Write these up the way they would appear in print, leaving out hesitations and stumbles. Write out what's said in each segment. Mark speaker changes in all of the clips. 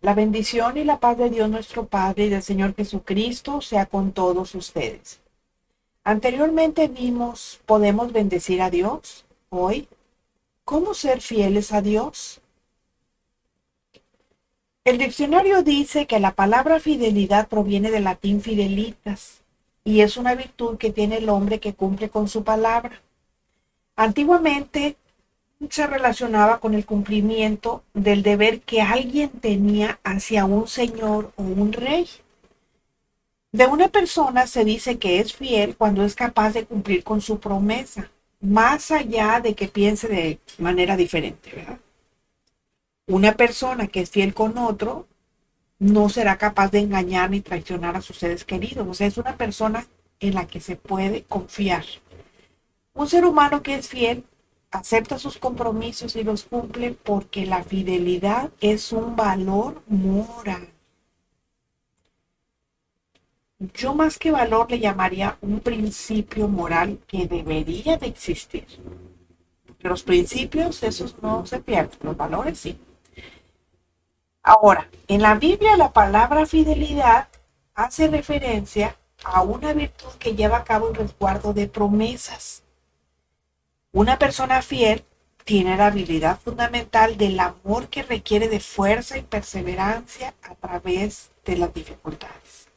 Speaker 1: La bendición y la paz de Dios nuestro Padre y del Señor Jesucristo sea con todos ustedes. Anteriormente vimos, ¿podemos bendecir a Dios? Hoy, ¿cómo ser fieles a Dios? El diccionario dice que la palabra fidelidad proviene del latín fidelitas y es una virtud que tiene el hombre que cumple con su palabra. Antiguamente se relacionaba con el cumplimiento del deber que alguien tenía hacia un señor o un rey. De una persona se dice que es fiel cuando es capaz de cumplir con su promesa, más allá de que piense de manera diferente, ¿verdad? Una persona que es fiel con otro no será capaz de engañar ni traicionar a sus seres queridos. O sea, es una persona en la que se puede confiar. Un ser humano que es fiel acepta sus compromisos y los cumple porque la fidelidad es un valor moral. Yo más que valor le llamaría un principio moral que debería de existir. Porque los principios, esos no se pierden, los valores sí. Ahora, en la Biblia la palabra fidelidad hace referencia a una virtud que lleva a cabo el resguardo de promesas. Una persona fiel tiene la habilidad fundamental del amor que requiere de fuerza y perseverancia a través de las dificultades.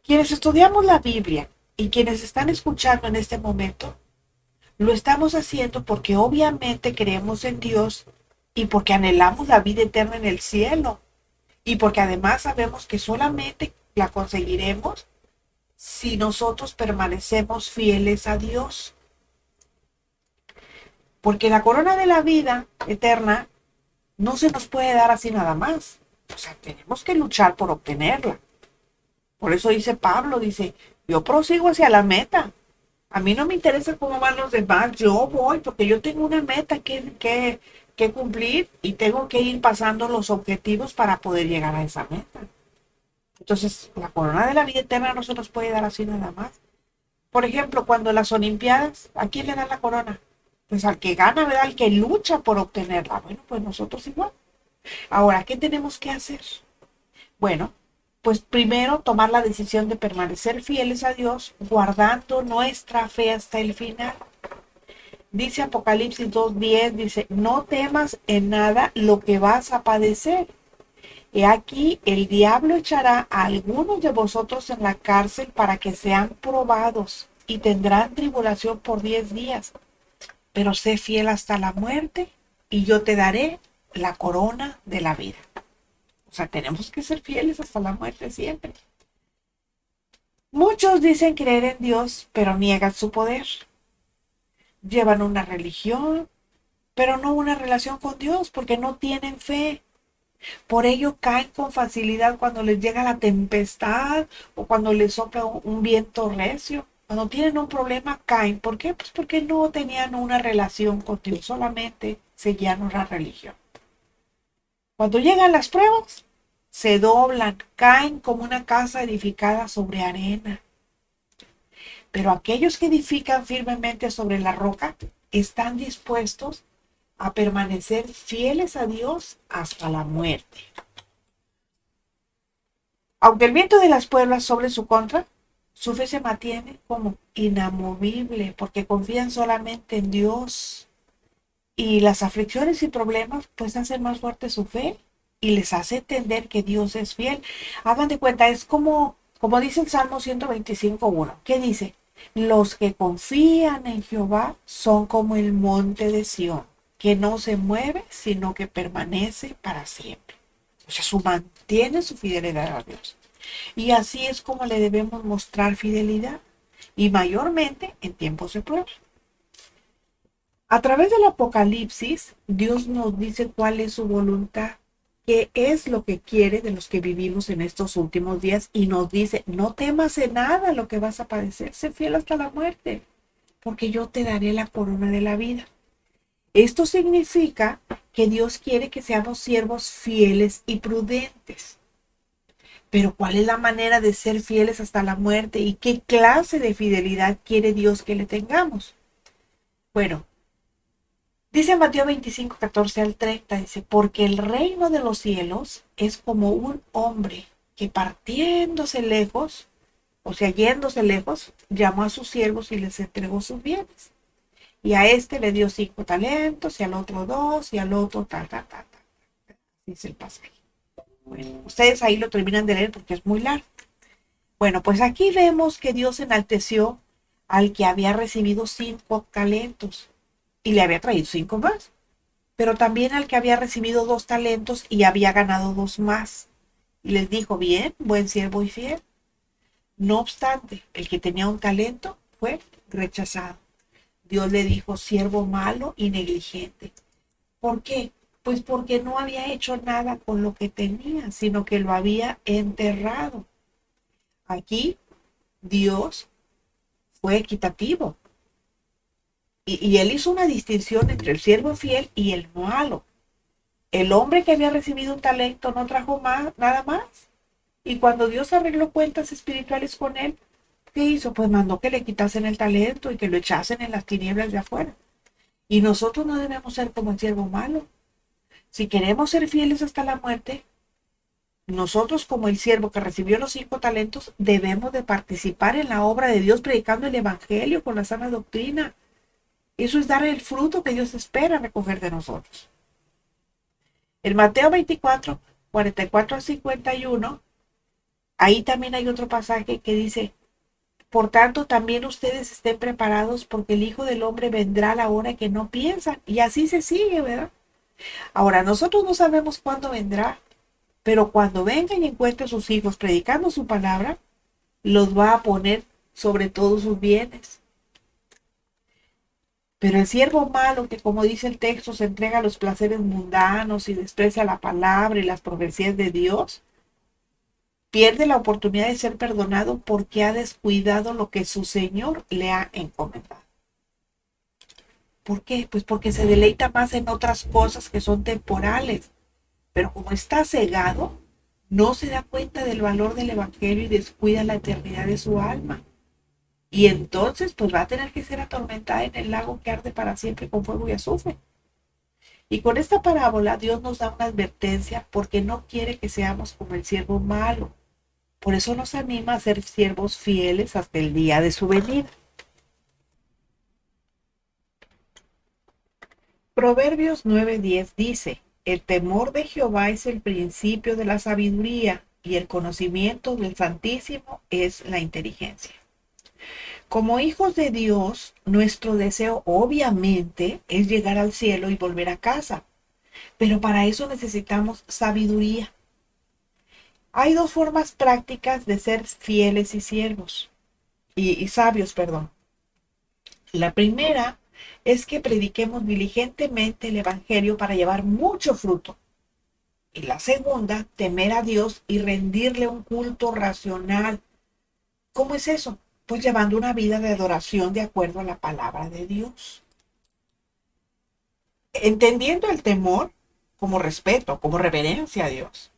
Speaker 1: Quienes estudiamos la Biblia y quienes están escuchando en este momento, lo estamos haciendo porque obviamente creemos en Dios y porque anhelamos la vida eterna en el cielo y porque además sabemos que solamente la conseguiremos si nosotros permanecemos fieles a Dios. Porque la corona de la vida eterna no se nos puede dar así nada más. O sea, tenemos que luchar por obtenerla. Por eso dice Pablo, dice, yo prosigo hacia la meta. A mí no me interesa cómo van los demás, yo voy porque yo tengo una meta que cumplir y tengo que ir pasando los objetivos para poder llegar a esa meta. Entonces, la corona de la vida eterna no se nos puede dar así nada más. Por ejemplo, cuando las Olimpiadas, ¿a quién le dan la corona? Pues al que gana, ¿verdad? Al que lucha por obtenerla. Bueno, pues nosotros igual. Ahora, ¿qué tenemos que hacer? Bueno, pues primero tomar la decisión de permanecer fieles a Dios, guardando nuestra fe hasta el final. Dice Apocalipsis 2:10, dice, no temas en nada lo que vas a padecer. He aquí, el diablo echará a algunos de vosotros en la cárcel para que sean probados y tendrán tribulación por 10 días. Pero sé fiel hasta la muerte y yo te daré la corona de la vida. O sea, tenemos que ser fieles hasta la muerte siempre. Muchos dicen creer en Dios, pero niegan su poder. Llevan una religión, pero no una relación con Dios, porque no tienen fe. Por ello caen con facilidad cuando les llega la tempestad o cuando les sopla un viento recio. Cuando tienen un problema caen. ¿Por qué? Pues porque no tenían una relación con Dios, solamente seguían una religión. Cuando llegan las pruebas, se doblan, caen como una casa edificada sobre arena. Pero aquellos que edifican firmemente sobre la roca están dispuestos a permanecer fieles a Dios hasta la muerte. Aunque el viento de las pruebas sobre su contra, su fe se mantiene como inamovible porque confían solamente en Dios. Y las aflicciones y problemas pues hacen más fuerte su fe y les hace entender que Dios es fiel. Hagan de cuenta, es como dice el Salmo 125:1. ¿Qué dice? Los que confían en Jehová son como el monte de Sión, que no se mueve, sino que permanece para siempre. O sea, mantiene su fidelidad a Dios. Y así es como le debemos mostrar fidelidad, y mayormente en tiempos de prueba. A través del Apocalipsis, Dios nos dice cuál es su voluntad, qué es lo que quiere de los que vivimos en estos últimos días y nos dice, no temas en nada lo que vas a padecer, sé fiel hasta la muerte, porque yo te daré la corona de la vida. Esto significa que Dios quiere que seamos siervos fieles y prudentes. Pero ¿cuál es la manera de ser fieles hasta la muerte y qué clase de fidelidad quiere Dios que le tengamos? Bueno, Dice Mateo 25, 14 al 30, dice, porque el reino de los cielos es como un hombre que partiéndose lejos, o sea, yéndose lejos, llamó a sus siervos y les entregó sus bienes. Y a este le dio 5 talentos, y al otro 2, y al otro tal, tal, tal, tal. Dice el pasaje. Bueno, ustedes ahí lo terminan de leer porque es muy largo. Bueno, pues aquí vemos que Dios enalteció al que había recibido 5 talentos y le había traído 5 más, pero también al que había recibido 2 talentos y había ganado 2 más. Y les dijo, bien, buen siervo y fiel. No obstante, el que tenía un talento fue rechazado. Dios le dijo, siervo malo y negligente. ¿Por qué? Pues porque no había hecho nada con lo que tenía, sino que lo había enterrado. Aquí Dios fue equitativo y él hizo una distinción entre el siervo fiel y el malo. El hombre que había recibido un talento no trajo más, nada más. Y cuando Dios arregló cuentas espirituales con él, ¿qué hizo? Pues mandó que le quitasen el talento y que lo echasen en las tinieblas de afuera. Y nosotros no debemos ser como el siervo malo. Si queremos ser fieles hasta la muerte, nosotros como el siervo que recibió los 5 talentos, debemos de participar en la obra de Dios predicando el evangelio con la sana doctrina. Eso es dar el fruto que Dios espera recoger de nosotros. En Mateo 24, 44 al 51, ahí también hay otro pasaje que dice, por tanto también ustedes estén preparados porque el Hijo del Hombre vendrá a la hora que no piensan. Y así se sigue, ¿verdad? Ahora, nosotros no sabemos cuándo vendrá, pero cuando venga y encuentre a sus hijos predicando su palabra, los va a poner sobre todos sus bienes. Pero el siervo malo, que como dice el texto, se entrega a los placeres mundanos y desprecia la palabra y las profecías de Dios, pierde la oportunidad de ser perdonado porque ha descuidado lo que su Señor le ha encomendado. ¿Por qué? Pues porque se deleita más en otras cosas que son temporales. Pero como está cegado, no se da cuenta del valor del Evangelio y descuida la eternidad de su alma. Y entonces, pues va a tener que ser atormentada en el lago que arde para siempre con fuego y azufre. Y con esta parábola, Dios nos da una advertencia porque no quiere que seamos como el siervo malo. Por eso nos anima a ser siervos fieles hasta el día de su venida. Proverbios 9:10 dice, el temor de Jehová es el principio de la sabiduría y el conocimiento del Santísimo es la inteligencia. Como hijos de Dios, nuestro deseo obviamente es llegar al cielo y volver a casa, pero para eso necesitamos sabiduría. Hay 2 formas prácticas de ser fieles y siervos, y sabios, perdón. La primera es que prediquemos diligentemente el Evangelio para llevar mucho fruto. Y la segunda, temer a Dios y rendirle un culto racional. ¿Cómo es eso? Pues llevando una vida de adoración de acuerdo a la palabra de Dios. Entendiendo el temor como respeto, como reverencia a Dios.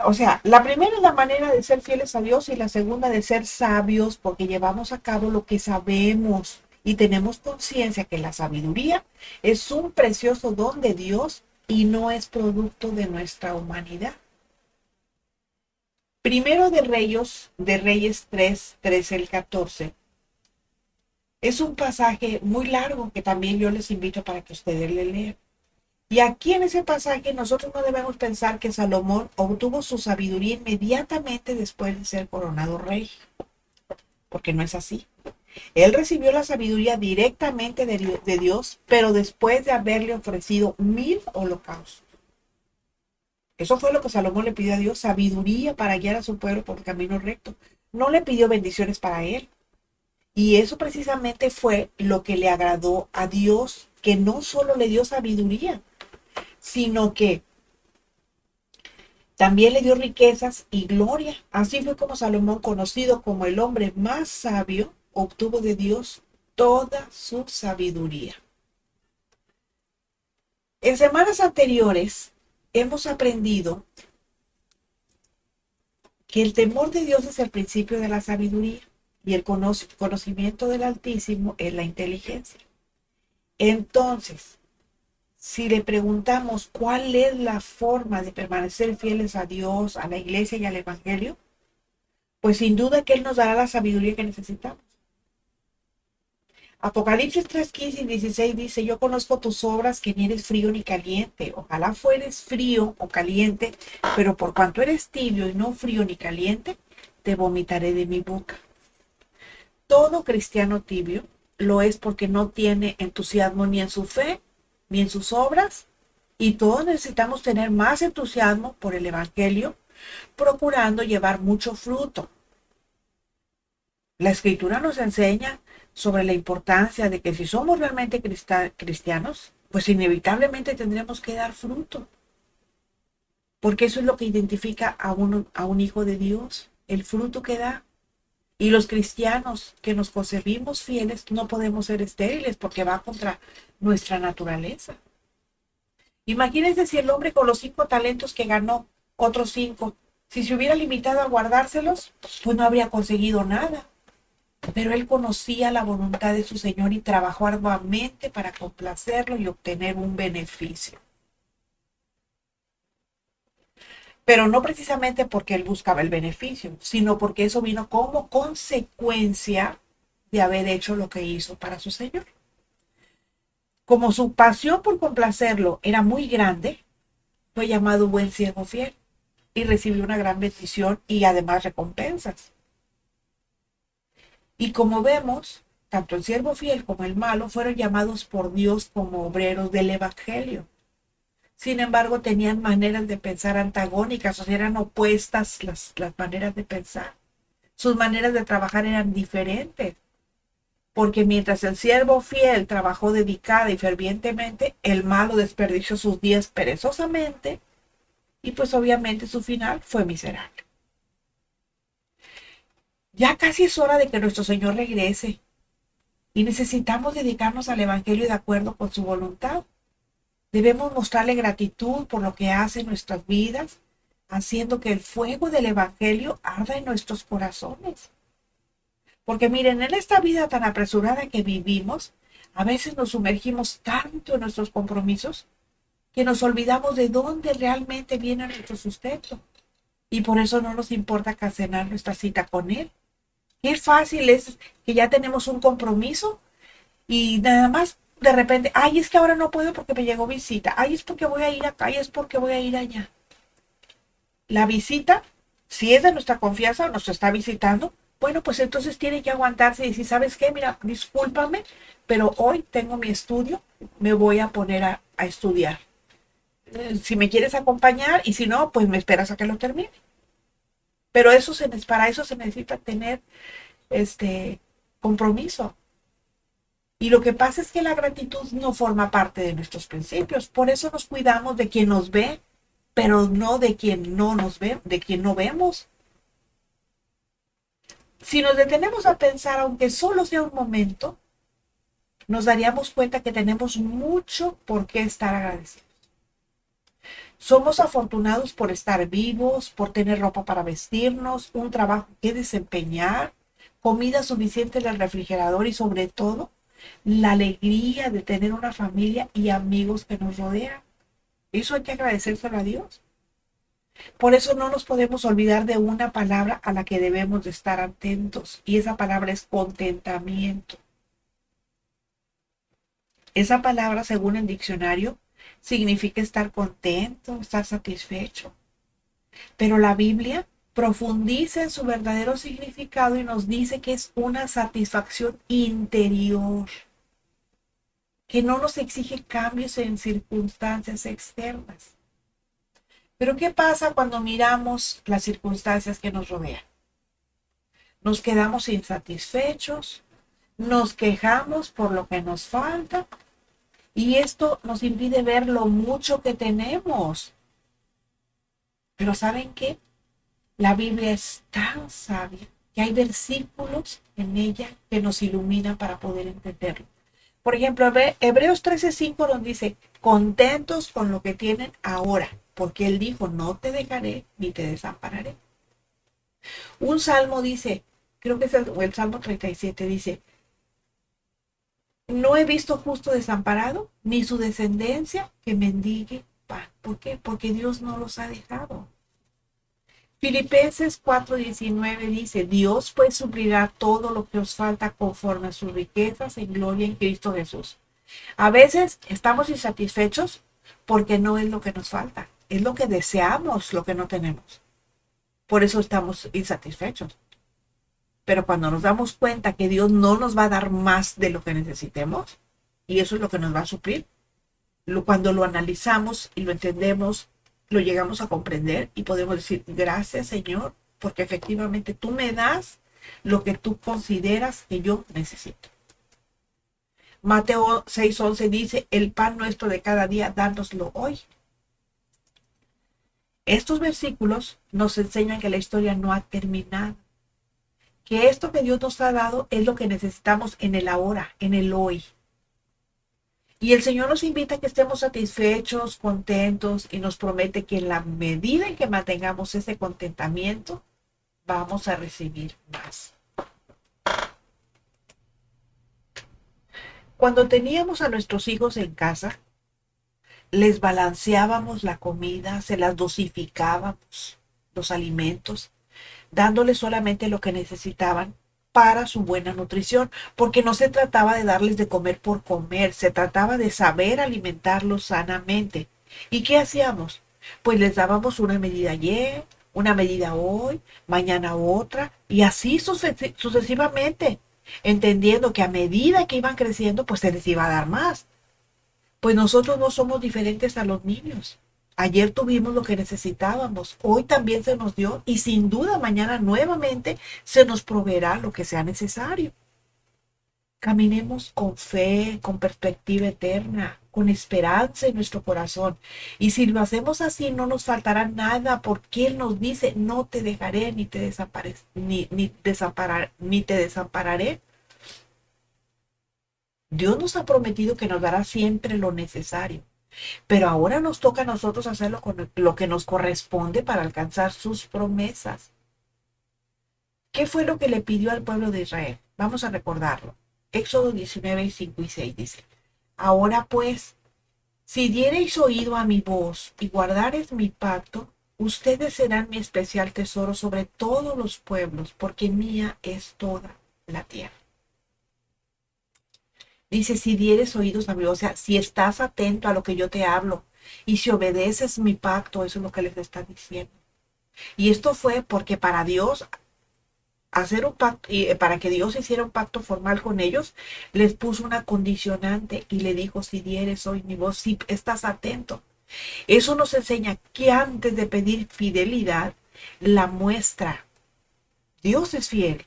Speaker 1: O sea, la primera es la manera de ser fieles a Dios y la segunda de ser sabios porque llevamos a cabo lo que sabemos y tenemos conciencia que la sabiduría es un precioso don de Dios y no es producto de nuestra humanidad. Primero de Reyes 3, 13 al 14. Es un pasaje muy largo que también yo les invito para que ustedes le lean. Y aquí en ese pasaje nosotros no debemos pensar que Salomón obtuvo su sabiduría inmediatamente después de ser coronado rey, porque no es así. Él recibió la sabiduría directamente de Dios, pero después de haberle ofrecido 1000 holocaustos. Eso fue lo que Salomón le pidió a Dios, sabiduría para guiar a su pueblo por el camino recto. No le pidió bendiciones para él. Y eso precisamente fue lo que le agradó a Dios, que no solo le dio sabiduría, sino que también le dio riquezas y gloria. Así fue como Salomón, conocido como el hombre más sabio, obtuvo de Dios toda su sabiduría. En semanas anteriores hemos aprendido que el temor de Dios es el principio de la sabiduría y el conocimiento del Altísimo es la inteligencia. Entonces, si le preguntamos cuál es la forma de permanecer fieles a Dios, a la iglesia y al evangelio, pues sin duda que Él nos dará la sabiduría que necesitamos. Apocalipsis 3:15 y 16 dice, yo conozco tus obras, que ni eres frío ni caliente. Ojalá fueres frío o caliente, pero por cuanto eres tibio y no frío ni caliente, te vomitaré de mi boca. Todo cristiano tibio lo es porque no tiene entusiasmo ni en su fe, ni en sus obras, y todos necesitamos tener más entusiasmo por el evangelio, procurando llevar mucho fruto. La escritura nos enseña sobre la importancia de que si somos realmente cristianos, pues inevitablemente tendremos que dar fruto, porque eso es lo que identifica a un hijo de Dios, el fruto que da. Y los cristianos que nos concebimos fieles no podemos ser estériles porque va contra nuestra naturaleza. Imagínense si el hombre con los 5 talentos que ganó, otros 5, si se hubiera limitado a guardárselos, pues no habría conseguido nada. Pero él conocía la voluntad de su Señor y trabajó arduamente para complacerlo y obtener un beneficio. Pero no precisamente porque él buscaba el beneficio, sino porque eso vino como consecuencia de haber hecho lo que hizo para su Señor. Como su pasión por complacerlo era muy grande, fue llamado buen siervo fiel y recibió una gran bendición y además recompensas. Y como vemos, tanto el siervo fiel como el malo fueron llamados por Dios como obreros del evangelio. Sin embargo, tenían maneras de pensar antagónicas, o sea, eran opuestas las maneras de pensar. Sus maneras de trabajar eran diferentes, porque mientras el siervo fiel trabajó dedicada y fervientemente, el malo desperdició sus días perezosamente y pues obviamente su final fue miserable. Ya casi es hora de que nuestro Señor regrese y necesitamos dedicarnos al Evangelio de acuerdo con su voluntad. Debemos mostrarle gratitud por lo que hace en nuestras vidas, haciendo que el fuego del Evangelio arda en nuestros corazones. Porque miren, en esta vida tan apresurada que vivimos, a veces nos sumergimos tanto en nuestros compromisos que nos olvidamos de dónde realmente viene nuestro sustento. Y por eso no nos importa cancelar nuestra cita con Él. Qué fácil es que ya tenemos un compromiso y nada más de repente, ay, es que ahora no puedo porque me llegó visita, ay, es porque voy a ir acá, ay, es porque voy a ir allá. La visita, si es de nuestra confianza o nos está visitando, bueno, pues entonces tiene que aguantarse y decir, ¿sabes qué? Mira, discúlpame, pero hoy tengo mi estudio, me voy a poner a estudiar. Si me quieres acompañar y si no, pues me esperas a que lo termine. Pero para eso se necesita tener compromiso. Y lo que pasa es que la gratitud no forma parte de nuestros principios. Por eso nos cuidamos de quien nos ve, pero no de quien no nos ve, de quien no vemos. Si nos detenemos a pensar, aunque solo sea un momento, nos daríamos cuenta que tenemos mucho por qué estar agradecidos. Somos afortunados por estar vivos, por tener ropa para vestirnos, un trabajo que desempeñar, comida suficiente en el refrigerador y sobre todo la alegría de tener una familia y amigos que nos rodean. Eso hay que agradecérselo a Dios. Por eso no nos podemos olvidar de una palabra a la que debemos de estar atentos y esa palabra es contentamiento. Esa palabra, según el diccionario, significa estar contento, estar satisfecho. Pero la Biblia profundiza en su verdadero significado y nos dice que es una satisfacción interior, que no nos exige cambios en circunstancias externas. Pero ¿qué pasa cuando miramos las circunstancias que nos rodean? Nos quedamos insatisfechos, nos quejamos por lo que nos falta y esto nos impide ver lo mucho que tenemos. Pero ¿saben qué? La Biblia es tan sabia que hay versículos en ella que nos iluminan para poder entenderlo. Por ejemplo, Hebreos 13:5 nos dice, contentos con lo que tienen ahora, porque Él dijo, no te dejaré ni te desampararé. Un salmo dice, creo que es el Salmo 37, dice, No he visto justo desamparado, ni su descendencia que mendigue pan. ¿Por qué? Porque Dios no los ha dejado. Filipenses 4:19 dice, Dios pues suplirá todo lo que os falta conforme a sus riquezas en gloria en Cristo Jesús. A veces estamos insatisfechos porque no es lo que nos falta, es lo que deseamos, lo que no tenemos. Por eso estamos insatisfechos. Pero cuando nos damos cuenta que Dios no nos va a dar más de lo que necesitemos, y eso es lo que nos va a suplir, cuando lo analizamos y lo entendemos, lo llegamos a comprender y podemos decir, gracias Señor, porque efectivamente tú me das lo que tú consideras que yo necesito. Mateo 6:11 dice, el pan nuestro de cada día, dánoslo hoy. Estos versículos nos enseñan que la historia no ha terminado, que esto que Dios nos ha dado es lo que necesitamos en el ahora, en el hoy. Y el Señor nos invita a que estemos satisfechos, contentos, y nos promete que en la medida en que mantengamos ese contentamiento, vamos a recibir más. Cuando teníamos a nuestros hijos en casa, les balanceábamos la comida, se las dosificábamos, los alimentos, dándoles solamente lo que necesitaban para su buena nutrición, porque no se trataba de darles de comer por comer, se trataba de saber alimentarlos sanamente. ¿Y qué hacíamos? Pues les dábamos una medida ayer, una medida hoy, mañana otra, y así sucesivamente, entendiendo que a medida que iban creciendo, pues se les iba a dar más. Pues nosotros no somos diferentes a los niños. Ayer tuvimos lo que necesitábamos, hoy también se nos dio y sin duda mañana nuevamente se nos proveerá lo que sea necesario. Caminemos con fe, con perspectiva eterna, con esperanza en nuestro corazón. Y si lo hacemos así, no nos faltará nada, porque Él nos dice, no te dejaré ni te desampararé. Dios nos ha prometido que nos dará siempre lo necesario. Pero ahora nos toca a nosotros hacerlo con lo que nos corresponde para alcanzar sus promesas. ¿Qué fue lo que le pidió al pueblo de Israel? Vamos a recordarlo. Éxodo 19, 5 y 6 dice, ahora pues, si diereis oído a mi voz y guardareis mi pacto, ustedes serán mi especial tesoro sobre todos los pueblos, porque mía es toda la tierra. Dice, si dieres oídos a mi voz, o sea, si estás atento a lo que yo te hablo y si obedeces mi pacto, eso es lo que les está diciendo. Y esto fue porque para Dios hacer un pacto, y para que Dios hiciera un pacto formal con ellos, les puso una condicionante y le dijo, si dieres hoy mi voz, si estás atento. Eso nos enseña que antes de pedir fidelidad, la muestra. Dios es fiel.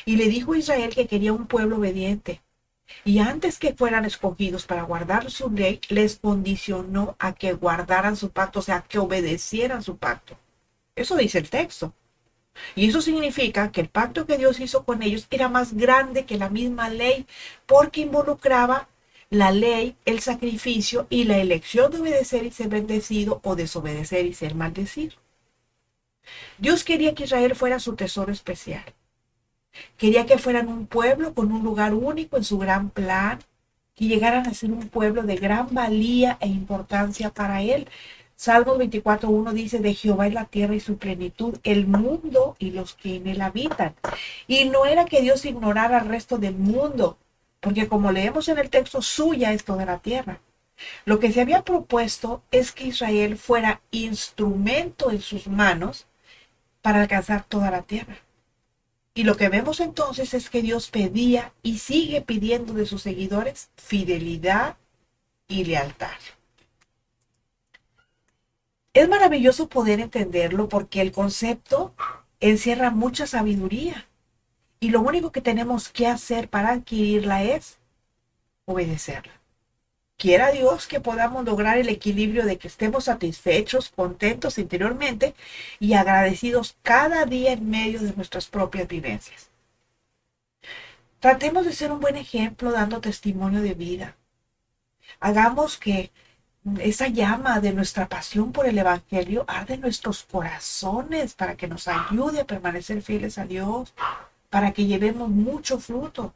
Speaker 1: Y le dijo a Israel que quería un pueblo obediente. Y antes que fueran escogidos para guardar su ley, les condicionó a que guardaran su pacto, o sea, que obedecieran su pacto. Eso dice el texto. Y eso significa que el pacto que Dios hizo con ellos era más grande que la misma ley, porque involucraba la ley, el sacrificio y la elección de obedecer y ser bendecido o desobedecer y ser maldecido. Dios quería que Israel fuera su tesoro especial. Quería que fueran un pueblo con un lugar único en su gran plan, que llegaran a ser un pueblo de gran valía e importancia para él. Salmos 24:1 dice, de Jehová es la tierra y su plenitud, el mundo y los que en él habitan. Y no era que Dios ignorara al resto del mundo, porque como leemos en el texto, suya es toda la tierra. Lo que se había propuesto es que Israel fuera instrumento en sus manos para alcanzar toda la tierra. Y lo que vemos entonces es que Dios pedía y sigue pidiendo de sus seguidores fidelidad y lealtad. Es maravilloso poder entenderlo porque el concepto encierra mucha sabiduría y lo único que tenemos que hacer para adquirirla es obedecerla. Quiera Dios que podamos lograr el equilibrio de que estemos satisfechos, contentos interiormente y agradecidos cada día en medio de nuestras propias vivencias. Tratemos de ser un buen ejemplo dando testimonio de vida. Hagamos que esa llama de nuestra pasión por el Evangelio arde en nuestros corazones para que nos ayude a permanecer fieles a Dios, para que llevemos mucho fruto.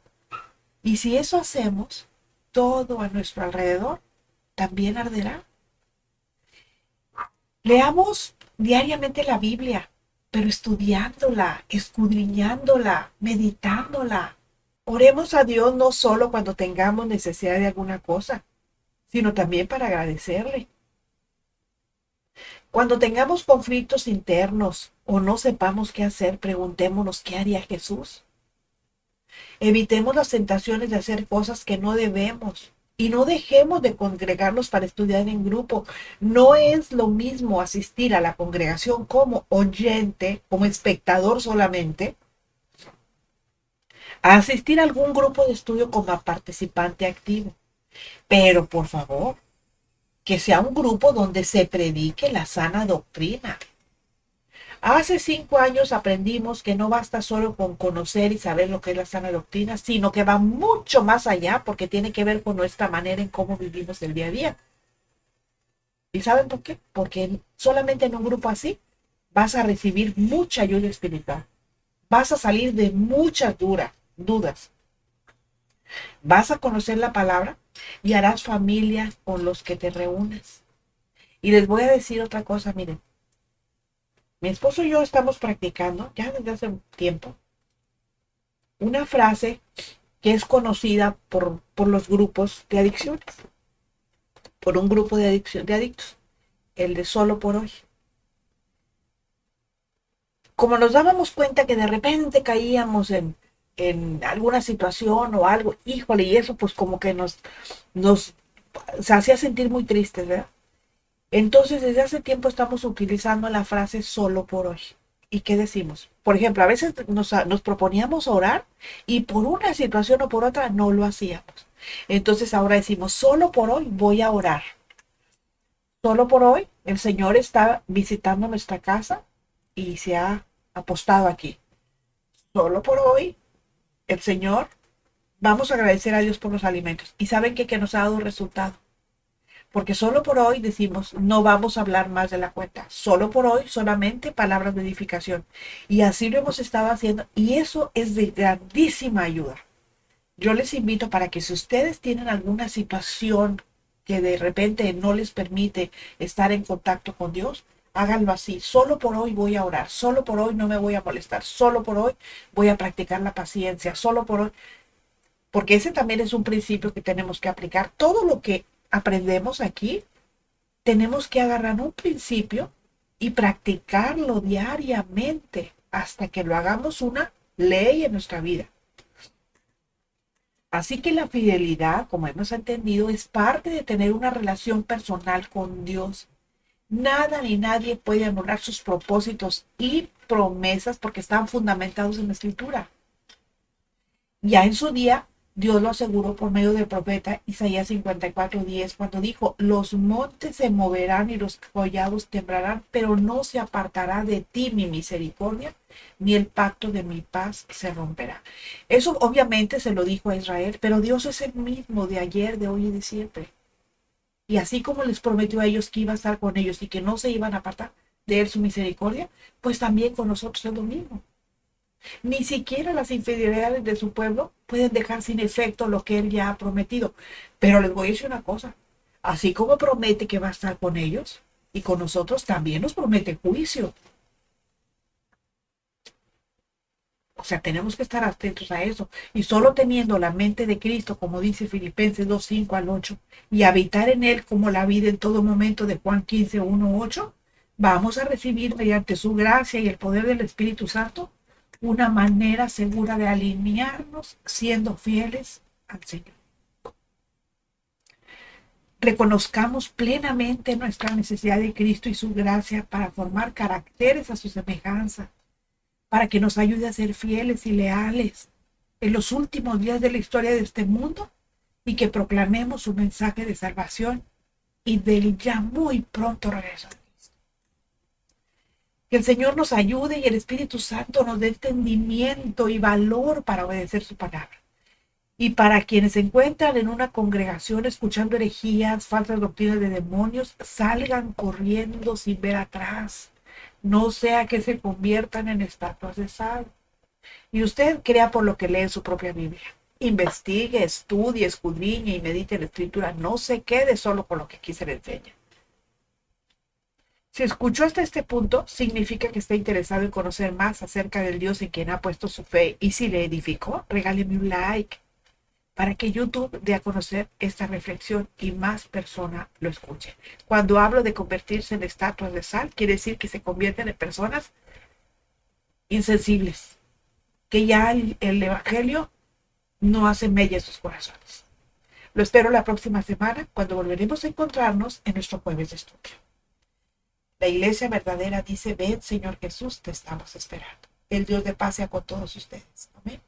Speaker 1: Y si eso hacemos, todo a nuestro alrededor también arderá. Leamos diariamente la Biblia, pero estudiándola, escudriñándola, meditándola. Oremos a Dios no solo cuando tengamos necesidad de alguna cosa, sino también para agradecerle. Cuando tengamos conflictos internos o no sepamos qué hacer, preguntémonos qué haría Jesús. Evitemos las tentaciones de hacer cosas que no debemos y no dejemos de congregarnos para estudiar en grupo. No es lo mismo asistir a la congregación como oyente, como espectador solamente, a asistir a algún grupo de estudio como participante activo. Pero por favor, que sea un grupo donde se predique la sana doctrina. Hace 5 años aprendimos que no basta solo con conocer y saber lo que es la sana doctrina, sino que va mucho más allá porque tiene que ver con nuestra manera en cómo vivimos el día a día. ¿Y saben por qué? Porque solamente en un grupo así vas a recibir mucha ayuda espiritual. Vas a salir de muchas dudas. Vas a conocer la palabra y harás familia con los que te reúnes. Y les voy a decir otra cosa, miren. Mi esposo y yo estamos practicando, ya desde hace un tiempo, una frase que es conocida por los grupos de adicciones, por un grupo de adictos, el de solo por hoy. Como nos dábamos cuenta que de repente caíamos en alguna situación o algo, híjole, y eso pues como que nos hacía sentir muy tristes, ¿verdad? Entonces, desde hace tiempo estamos utilizando la frase solo por hoy. ¿Y qué decimos? Por ejemplo, a veces nos proponíamos orar y por una situación o por otra no lo hacíamos. Entonces ahora decimos, solo por hoy voy a orar. Solo por hoy el Señor está visitando nuestra casa y se ha apostado aquí. Solo por hoy el Señor, vamos a agradecer a Dios por los alimentos. ¿Y saben qué? Que nos ha dado resultado. Porque solo por hoy decimos, no vamos a hablar más de la cuenta. Solo por hoy, solamente palabras de edificación. Y así lo hemos estado haciendo. Y eso es de grandísima ayuda. Yo les invito para que si ustedes tienen alguna situación que de repente no les permite estar en contacto con Dios, háganlo así. Solo por hoy voy a orar. Solo por hoy no me voy a molestar. Solo por hoy voy a practicar la paciencia. Solo por hoy. Porque ese también es un principio que tenemos que aplicar. Todo lo que aprendemos aquí, tenemos que agarrar un principio y practicarlo diariamente hasta que lo hagamos una ley en nuestra vida. Así que la fidelidad, como hemos entendido, es parte de tener una relación personal con Dios. Nada ni nadie puede anular sus propósitos y promesas porque están fundamentados en la Escritura. Ya en su día, Dios lo aseguró por medio del profeta Isaías 54:10, cuando dijo, los montes se moverán y los collados temblarán, pero no se apartará de ti mi misericordia, ni el pacto de mi paz se romperá. Eso obviamente se lo dijo a Israel, pero Dios es el mismo de ayer, de hoy y de siempre. Y así como les prometió a ellos que iba a estar con ellos y que no se iban a apartar de él su misericordia, pues también con nosotros es lo mismo. Ni siquiera las infidelidades de su pueblo pueden dejar sin efecto lo que él ya ha prometido. Pero les voy a decir una cosa. Así como promete que va a estar con ellos y con nosotros, también nos promete juicio. O sea, tenemos que estar atentos a eso. Y solo teniendo la mente de Cristo, como dice Filipenses 2:5-8, y habitar en él como la vida en todo momento de Juan 15:1-8, vamos a recibir mediante su gracia y el poder del Espíritu Santo una manera segura de alinearnos siendo fieles al Señor. Reconozcamos plenamente nuestra necesidad de Cristo y su gracia para formar caracteres a su semejanza, para que nos ayude a ser fieles y leales en los últimos días de la historia de este mundo y que proclamemos su mensaje de salvación y del ya muy pronto regreso. Que el Señor nos ayude y el Espíritu Santo nos dé entendimiento y valor para obedecer su palabra. Y para quienes se encuentran en una congregación escuchando herejías, falsas doctrinas de demonios, salgan corriendo sin ver atrás. No sea que se conviertan en estatuas de sal. Y usted crea por lo que lee en su propia Biblia. investigue, estudie, escudriñe y medite en la escritura. No se quede solo con lo que aquí se le enseña. Si escuchó hasta este punto, significa que está interesado en conocer más acerca del Dios en quien ha puesto su fe. Y si le edificó, regáleme un like para que YouTube dé a conocer esta reflexión y más personas lo escuchen. Cuando hablo de convertirse en estatuas de sal, quiere decir que se convierten en personas insensibles, que ya el Evangelio no hace mella en sus corazones. Lo espero la próxima semana, cuando volveremos a encontrarnos en nuestro jueves de estudio. La iglesia verdadera dice: ven, Señor Jesús, te estamos esperando. El Dios de paz sea con todos ustedes. Amén.